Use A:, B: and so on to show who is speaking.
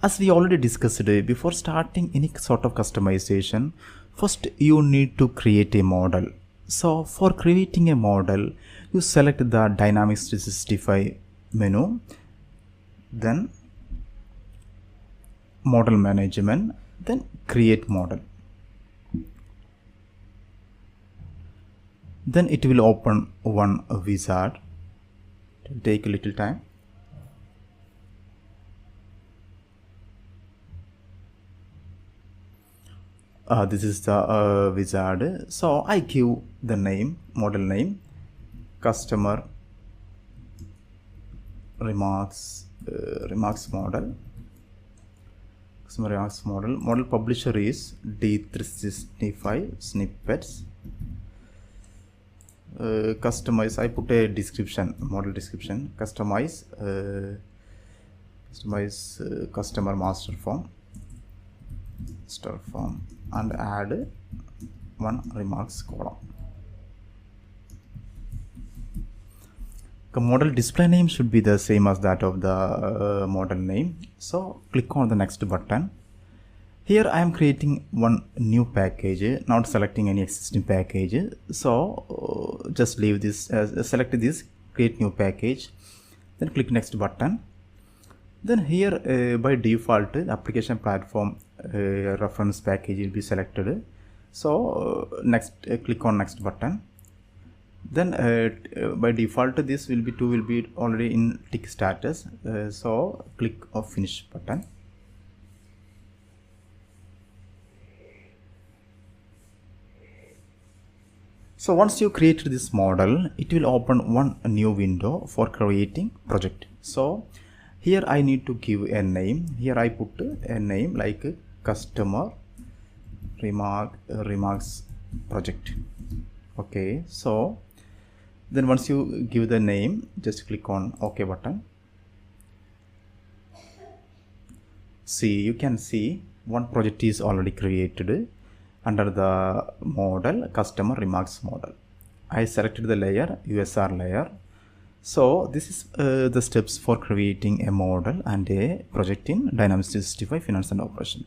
A: As we already discussed, before starting any sort of customization, first you need to create a model. So for creating a model, you select the Dynamics 365 menu, then model management, then create model. Then it will open one wizard. It will take a little time. This is the wizard. So I give the name, model name, customer remarks model. Customer remarks model. Model publisher is D365 snippets. Customize. I put a description, model description. Customize customer master form. And add one remarks column. The model display name should be the same as that of the model name. So click on the next button. Here I am creating one new package, not selecting any existing package. So just leave this, select this, create new package, then click next button. Then here by default application platform reference package will be selected. So next click on next button. Then by default this will be already in tick status. So click on finish button. So once you create this model, it will open one new window for creating project. So here I need to give a name. Here I put a name like customer remarks project. Okay, so then once you give the name, just click on OK button. See, you can see one project is already created under the model customer remarks model. I selected the layer USR layer. So this is the steps for creating a model and a project in Dynamics 365 Finance and Operation.